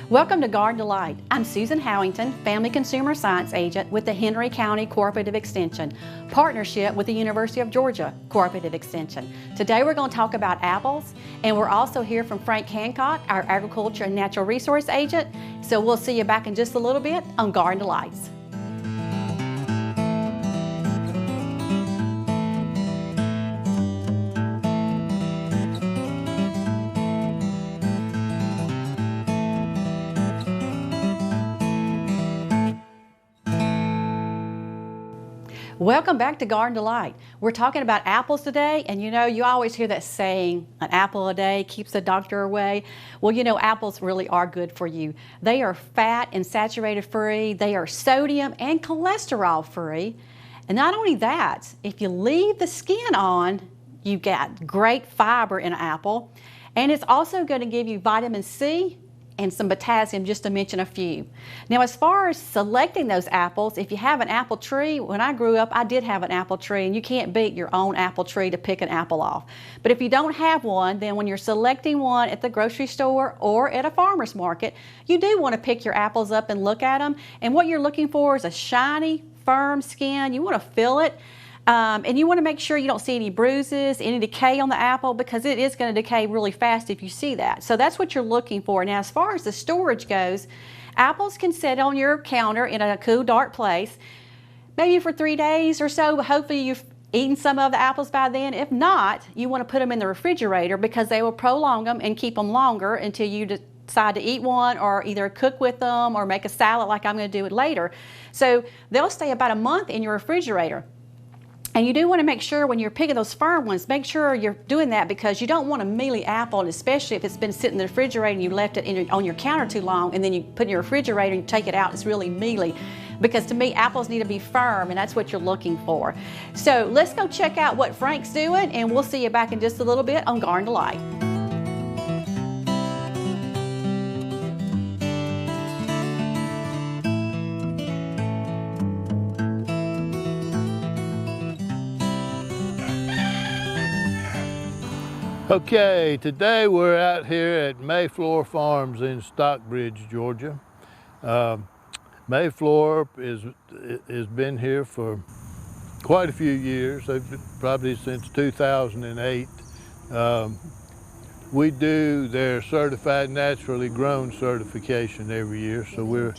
Welcome to Garden Delight. I'm Susan Howington, Family Consumer Science Agent with the Henry County Cooperative Extension, partnership with the University of Georgia Cooperative Extension. Today we're going to talk about apples, and we're also here from Frank Hancock, our Agriculture and Natural Resource Agent. So we'll see you back in just a little bit on Garden Delights. Welcome back to Garden Delight. We're talking about apples today, and you always hear that saying, an apple a day keeps the doctor away. Well, apples really are good for you. They are fat and saturated free, they are sodium and cholesterol free. And not only that, if you leave the skin on, you get great fiber in an apple. And it's also going to give you vitamin C and some potassium, just to mention a few. Now, as far as selecting those apples, if you have an apple tree, when I grew up, I did have an apple tree, and you can't beat your own apple tree to pick an apple off. But if you don't have one, then when you're selecting one at the grocery store or at a farmer's market, you do want to pick your apples up and look at them. And what you're looking for is a shiny, firm skin. You want to feel it. And you want to make sure you don't see any bruises, any decay on the apple, because it is going to decay really fast if you see that. So that's what you're looking for. Now, as far as the storage goes, apples can sit on your counter in a cool, dark place, maybe for 3 days or so. Hopefully you've eaten some of the apples by then. If not, you want to put them in the refrigerator, because they will prolong them and keep them longer until you decide to eat one, or either cook with them or make a salad like I'm going to do it later. So they'll stay about a month in your refrigerator. And you do want to make sure when you're picking those firm ones, make sure you're doing that, because you don't want a mealy apple, and especially if it's been sitting in the refrigerator and you left it on your counter too long, and then you put it in your refrigerator and you take it out, it's really mealy. Because to me, apples need to be firm, and that's what you're looking for. So let's go check out what Frank's doing, and we'll see you back in just a little bit on Garden Delight. Okay, today we're out here at Mayflor Farms in Stockbridge, Georgia. Mayflor has been here for quite a few years, probably since 2008. We do their certified naturally grown certification every year, so we're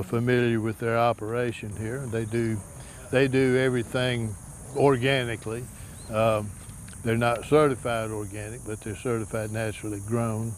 familiar with their operation here. They do everything organically. They're not certified organic, but they're certified naturally grown.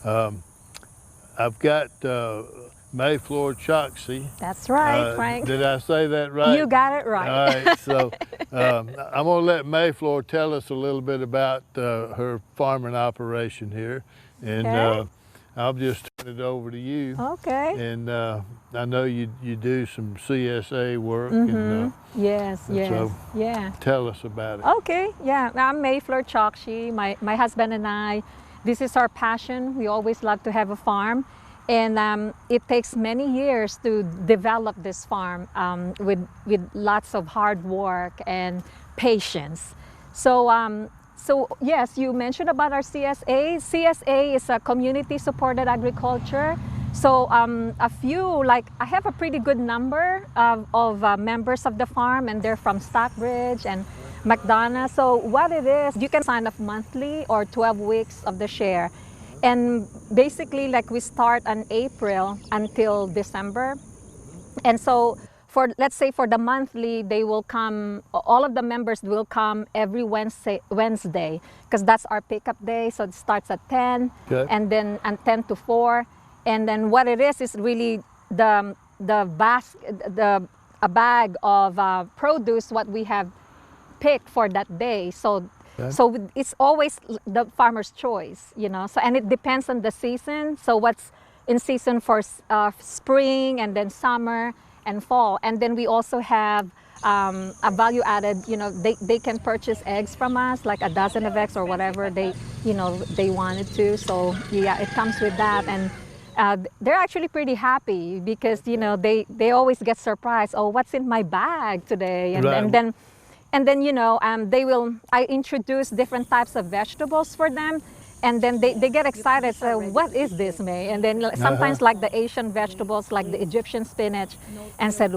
I've got Mayflor Choxy. That's right, Frank. Did I say that right? You got it right. All right, so I'm going to let Mayflor tell us a little bit about her farming operation here. And okay. I'll just turn it over to you. Okay. And I know you do some CSA work. Mm-hmm. And, yes. So yeah. Tell us about it. Okay, yeah. I'm Mayflor Choxy. My husband and I, this is our passion. We always love to have a farm. And it takes many years to develop this farm with lots of hard work and patience. So yes, you mentioned about our CSA. CSA is a community-supported agriculture. So I have a pretty good number of members of the farm, and they're from Stockbridge and McDonough. So what it is, you can sign up monthly or 12 weeks of the share. And basically, we start in April until December. And so let's say for the monthly, they will come, all of the members will come every Wednesday, because that's our pickup day. So it starts at 10, okay. And then at 10 to 4. And then what it is really a bag of produce, what we have picked for that day. So it's always the farmer's choice, So, and it depends on the season. So what's in season for spring, and then summer and fall. And then we also have a value added, they can purchase eggs from us, like a dozen of eggs or whatever they wanted to. So yeah, it comes with that. And they're actually pretty happy, because they always get surprised. Oh, what's in my bag today? And, right. and then I introduce different types of vegetables for them. And then they get excited, so what is this, May? And then sometimes like the Asian vegetables, like the Egyptian spinach, and said,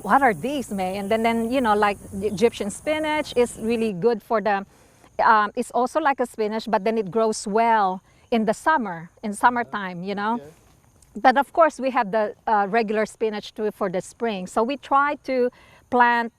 what are these, May? And then you know, like the Egyptian spinach is really good for the, it's also like a spinach, but then it grows well in the summer, in summertime, you know. But of course, we have the regular spinach too for the spring. So we try to plant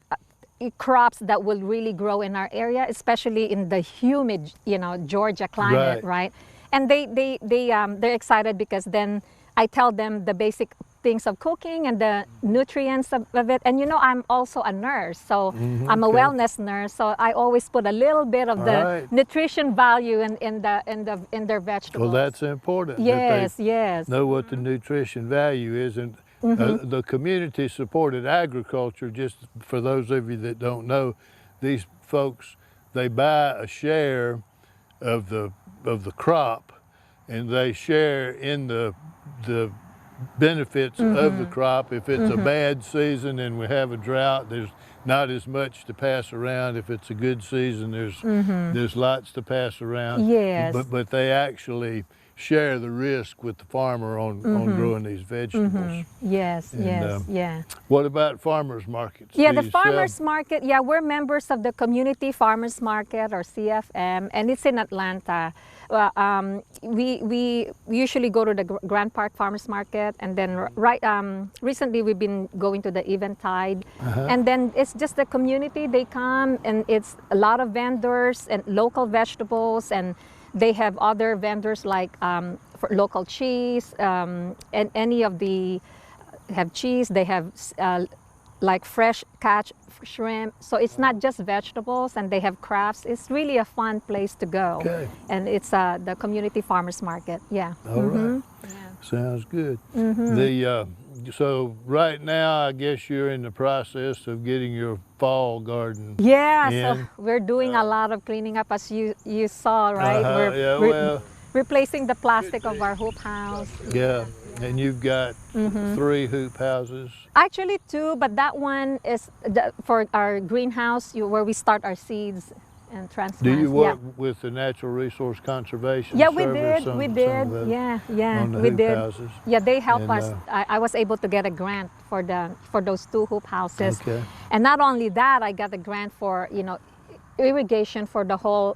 crops that will really grow in our area, especially in the humid, you know, Georgia climate, right? And they're excited because then I tell them the basic things of cooking and the nutrients of it. And you know, I'm also a nurse, so I'm a wellness nurse. So I always put a little bit of the nutrition value in their vegetables. Well, that's important. Yes, that they yes. know what the nutrition value is, and the community-supported agriculture. Just for those of you that don't know, these folks, they buy a share of the crop, and they share in the benefits of the crop. If it's a bad season and we have a drought, there's not as much to pass around. If it's a good season, there's lots to pass around. Yes. But they actually share the risk with the farmer on growing these vegetables. Yes, And, yes, yeah. What about farmers markets? Yeah, Do the you farmers sell? market, yeah, we're members of the Community Farmers Market, or CFM, and it's in Atlanta. We usually go to the Grand Park Farmers Market, and then recently we've been going to the Eventide, and then it's just the community. They come, and it's a lot of vendors and local vegetables, and they have other vendors like for local cheese, and any of the have cheese. They have like fresh catch shrimp. So it's not just vegetables, and they have crafts. It's really a fun place to go. Okay. And it's the Community Farmers Market. Yeah. All right. Sounds good. So right now, I guess you're in the process of getting your fall garden. Yeah. in. So we're doing a lot of cleaning up, as you saw, right? We're replacing the plastic of our hoop house. Yeah. And you've got 3 hoop houses. Actually 2, but that one is for our greenhouse where we start our seeds and transplants. Do you work with the Natural Resource Conservation Yeah, we Service? did. We did. Yeah, on the we hoop did. houses? Yeah, they help And, us. I was able to get a grant for those 2 hoop houses. Okay. And not only that, I got a grant for irrigation for the whole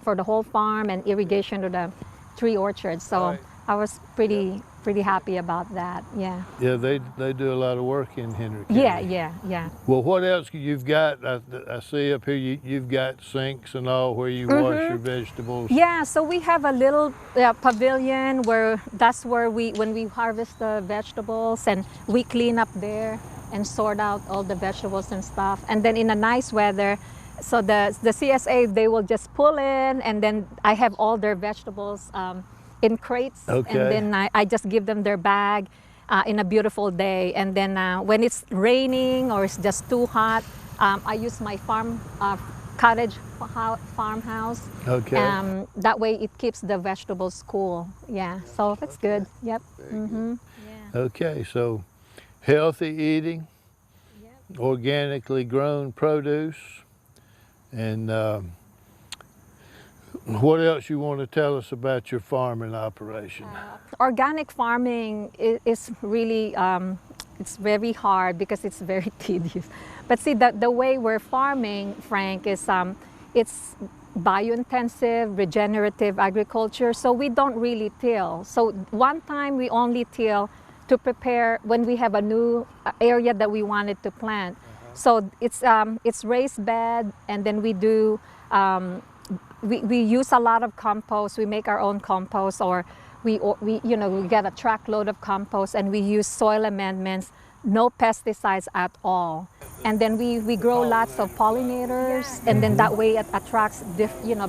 for the whole farm, and irrigation to the tree orchard. So I was pretty happy about that. Yeah. Yeah, they do a lot of work in Henry County. Yeah. Well, what else you've got? I see up here you've got sinks and all where you wash your vegetables. Yeah, so we have a little pavilion that's where when we harvest the vegetables, and we clean up there and sort out all the vegetables and stuff. And then in a nice weather, so the CSA, they will just pull in, and then I have all their vegetables in crates, and then I just give them their bag in a beautiful day. And then when it's raining or it's just too hot, I use my cottage farmhouse. Okay. That way it keeps the vegetables cool. Yeah, so it's good. Yep. Yeah. Okay, so healthy eating, organically grown produce, and what else you want to tell us about your farming operation? Organic farming is really, it's very hard because it's very tedious. But see, the way we're farming, Frank, is it's biointensive, regenerative agriculture, so we don't really till. So one time we only till to prepare when we have a new area that we wanted to plant. So it's raised bed, and then we do, we use a lot of compost. We make our own compost, or we get a truckload of compost, and we use soil amendments, no pesticides at all. And then we grow lots of pollinators, and then that way it attracts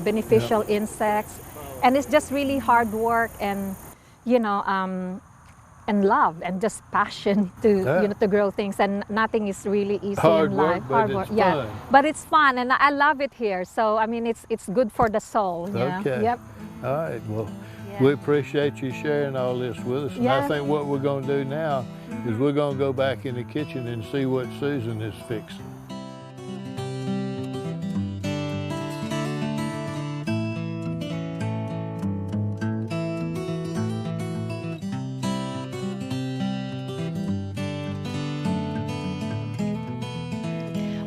beneficial insects. And it's just really hard work, and and love, and just passion to to grow things. And nothing is really easy in life. Hard work, but it's fun. But it's fun, and I love it here. So I mean, it's good for the soul. Okay. Yep. All right. Well, we appreciate you sharing all this with us. And I think what we're going to do now is we're going to go back in the kitchen and see what Susan is fixing.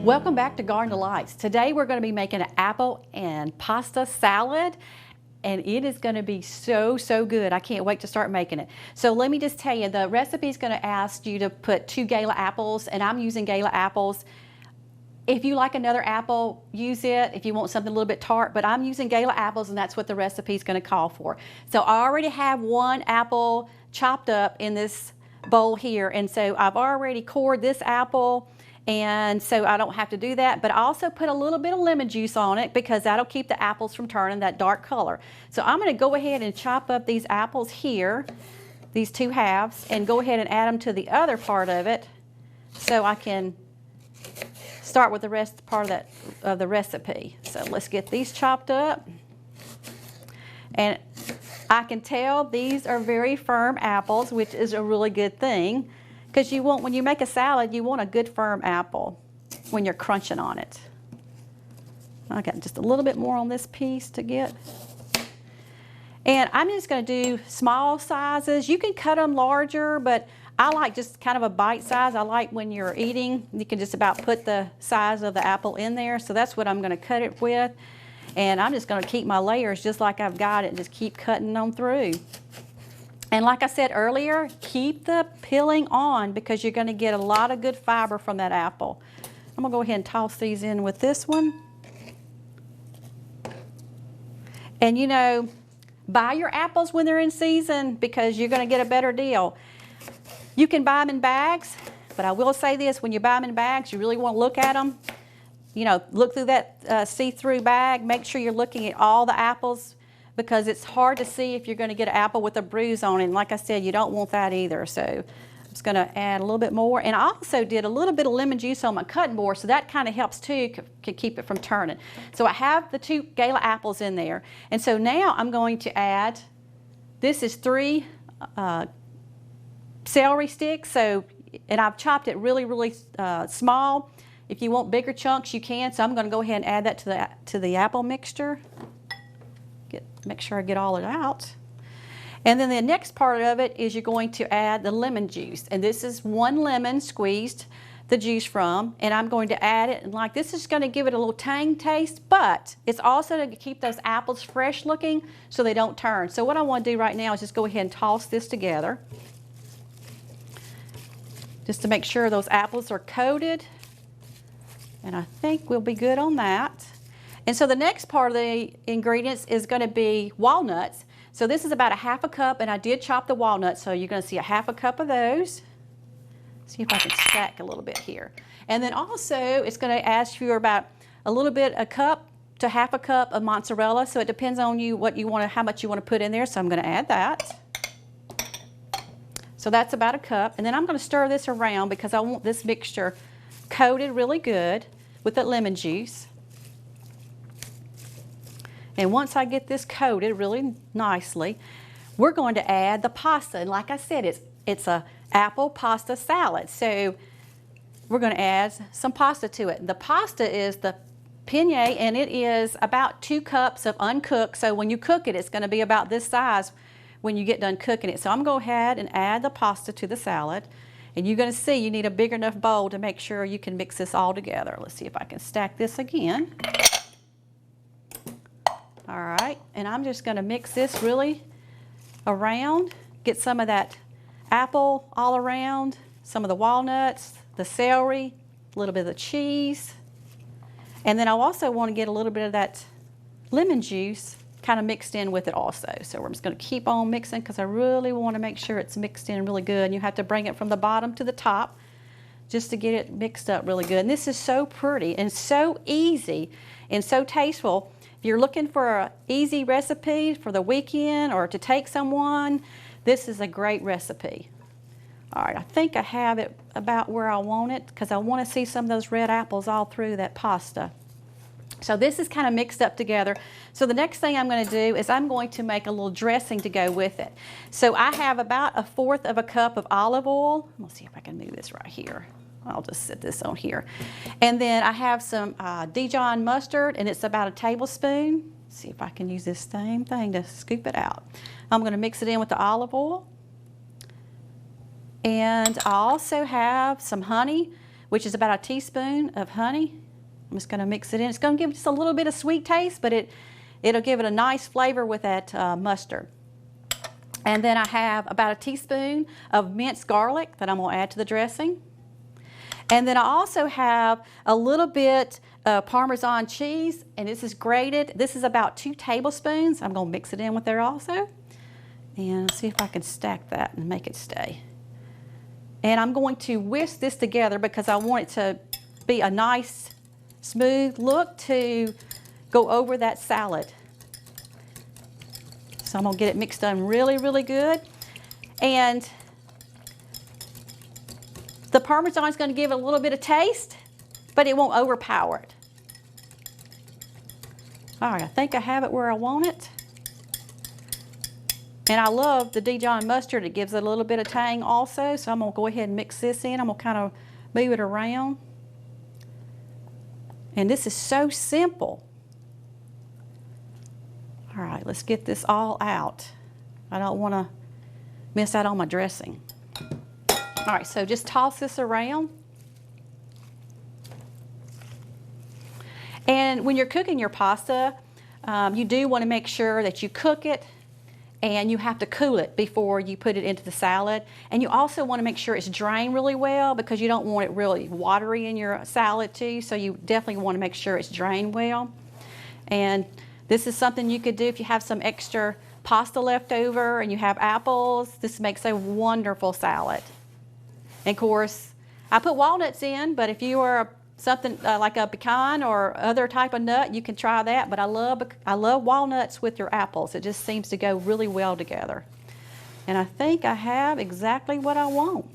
Welcome back to Garden Delights. Today we're going to be making an apple and pasta salad, and it is going to be so good. I can't wait to start making it. So let me just tell you, the recipe is going to ask you to put 2 Gala apples, and I'm using Gala apples. If you like another apple, use it if you want something a little bit tart, but I'm using Gala apples, and that's what the recipe is going to call for. So I already have 1 apple chopped up in this bowl here, and so I've already cored this apple, and so I don't have to do that. But I also put a little bit of lemon juice on it because that'll keep the apples from turning that dark color. So I'm going to go ahead and chop up these apples here, these 2 halves, and go ahead and add them to the other part of it so I can start with the rest part of the recipe. So let's get these chopped up. And I can tell these are very firm apples, which is a really good thing, because when you make a salad, you want a good firm apple when you're crunching on it. I got just a little bit more on this piece to get. And I'm just going to do small sizes. You can cut them larger, but I like just kind of a bite size. I like when you're eating, you can just about put the size of the apple in there. So that's what I'm going to cut it with. And I'm just going to keep my layers just like I've got it and just keep cutting them through. And like I said earlier, keep the peeling on because you're going to get a lot of good fiber from that apple. I'm going to go ahead and toss these in with this one. And you know, buy your apples when they're in season because you're going to get a better deal. You can buy them in bags, but I will say this, when you buy them in bags, you really want to look at them. You know, look through that see-through bag. Make sure you're looking at all the apples because it's hard to see if you're going to get an apple with a bruise on it. And like I said, you don't want that either. So I'm just going to add a little bit more. And I also did a little bit of lemon juice on my cutting board, so that kind of helps too, can keep it from turning. So I have the 2 Gala apples in there. And so now I'm going to add, this is 3 celery sticks, and I've chopped it really small. If you want bigger chunks, you can. So I'm going to go ahead and add that to the apple mixture. Make sure I get all it out. And then the next part of it is you're going to add the lemon juice, and this is 1 lemon squeezed the juice from, and I'm going to add it. And like this is going to give it a little tang taste, but it's also to keep those apples fresh looking so they don't turn. So what I want to do right now is just go ahead and toss this together, just to make sure those apples are coated. And I think we'll be good on that. And so the next part of the ingredients is going to be walnuts. So this is about 1/2 cup, and I did chop the walnuts, so you're going to see 1/2 cup of those. See if I can stack a little bit here. And then also it's going to ask you about a cup to 1/2 cup of mozzarella. So it depends on you how much you want to put in there. So I'm going to add that. So that's about 1 cup. And then I'm going to stir this around because I want this mixture coated really good with the lemon juice. And once I get this coated really nicely, we're going to add the pasta. And like I said, it's a apple pasta salad. So we're going to add some pasta to it. The pasta is the penne, and it is about 2 cups of uncooked. So when you cook it, it's going to be about this size when you get done cooking it. So I'm going to go ahead and add the pasta to the salad. And you're going to see you need a big enough bowl to make sure you can mix this all together. Let's see if I can stack this again. All right, and I'm just going to mix this really around, get some of that apple all around, some of the walnuts, the celery, a little bit of the cheese. And then I also want to get a little bit of that lemon juice kind of mixed in with it also. So we're just going to keep on mixing because I really want to make sure it's mixed in really good. And you have to bring it from the bottom to the top just to get it mixed up really good. And this is so pretty and so easy and so tasteful. If you're looking for an easy recipe for the weekend or to take someone, this is a great recipe. All right, I think I have it about where I want it because I want to see some of those red apples all through that pasta. So this is kind of mixed up together. So the next thing I'm going to do is I'm going to make a little dressing to go with it. So I have about 1/4 cup of olive oil. Let's see if I can move this right here. I'll just set this on here. And then I have some Dijon mustard, and it's about 1 tablespoon. Let's see if I can use this same thing to scoop it out. I'm going to mix it in with the olive oil. And I also have some honey, which is about a teaspoon of honey. I'm just going to mix it in. It's going to give just a little bit of sweet taste, but it'll give it a nice flavor with that mustard. And then I have about a teaspoon of minced garlic that I'm going to add to the dressing. And then I also have a little bit of Parmesan cheese, and this is grated. This is about 2 tablespoons. I'm going to mix it in with there also. And see if I can stack that and make it stay. And I'm going to whisk this together because I want it to be a nice, smooth look to go over that salad. So I'm going to get it mixed in really, really good. And the Parmesan is going to give it a little bit of taste, but it won't overpower it. All right, I think I have it where I want it. And I love the Dijon mustard. It gives it a little bit of tang also. So I'm going to go ahead and mix this in. I'm going to kind of move it around. And this is so simple. All right, let's get this all out. I don't want to miss out on my dressing. All right, so just toss this around. And when you're cooking your pasta, you do want to make sure that you cook it, and you have to cool it before you put it into the salad. And you also want to make sure it's drained really well because you don't want it really watery in your salad too. So you definitely want to make sure it's drained well. And this is something you could do if you have some extra pasta left over and you have apples. This makes a wonderful salad. And of course, I put walnuts in, but if you are something like a pecan or other type of nut, you can try that. But I love walnuts with your apples. It just seems to go really well together. And I think I have exactly what I want.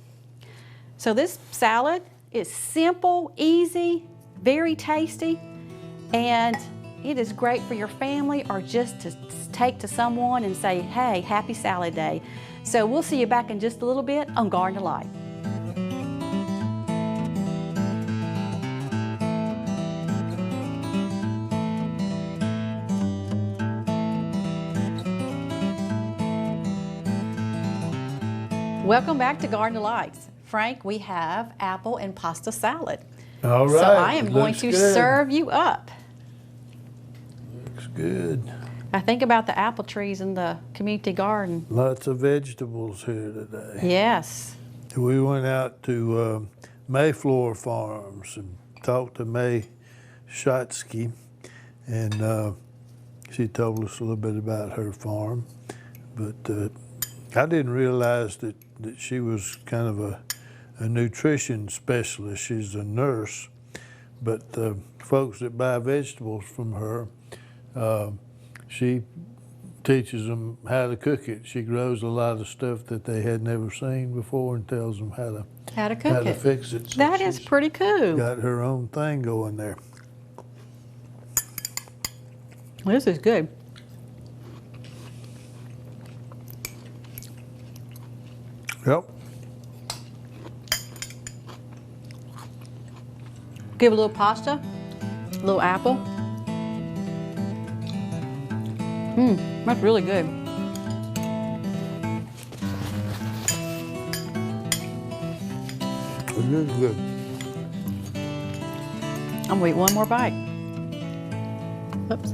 So this salad is simple, easy, very tasty, and it is great for your family or just to take to someone and say, hey, happy salad day. So we'll see you back in just a little bit on Garden Delight. Welcome back to Garden Delights. Frank, we have apple and pasta salad. All right. So I am going to good. serve you up. Looks good. I think about the apple trees in the community garden. Lots of vegetables here today. Yes. We went out to Mayflor Farms and talked to May Shotsky, and she told us a little bit about her farm. But I didn't realize that she was kind of a nutrition specialist. She's a nurse, but folks that buy vegetables from her, she teaches them how to cook it. She grows a lot of stuff that they had never seen before and tells them how to cook it. fix it. So That is pretty cool. got her own thing going there. This is good. Yep. Give a little pasta, a little apple. That's really good. It is good. I'm gonna eat one more bite. Oops.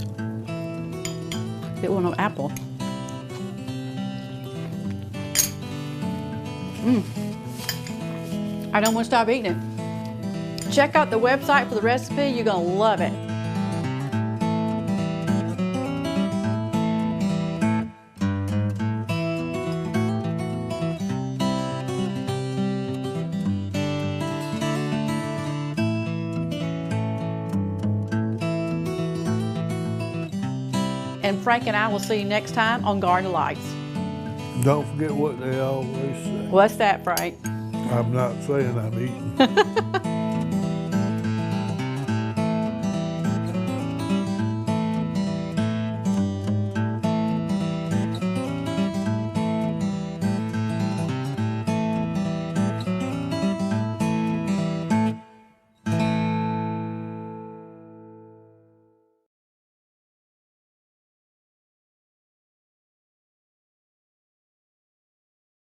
Get one of apple. I don't want to stop eating it. Check out the website for the recipe. You're gonna love it. And Frank and I will see you next time on Garden Lights. Don't forget what they always say. What's that, Frank? I'm not saying I'm eating.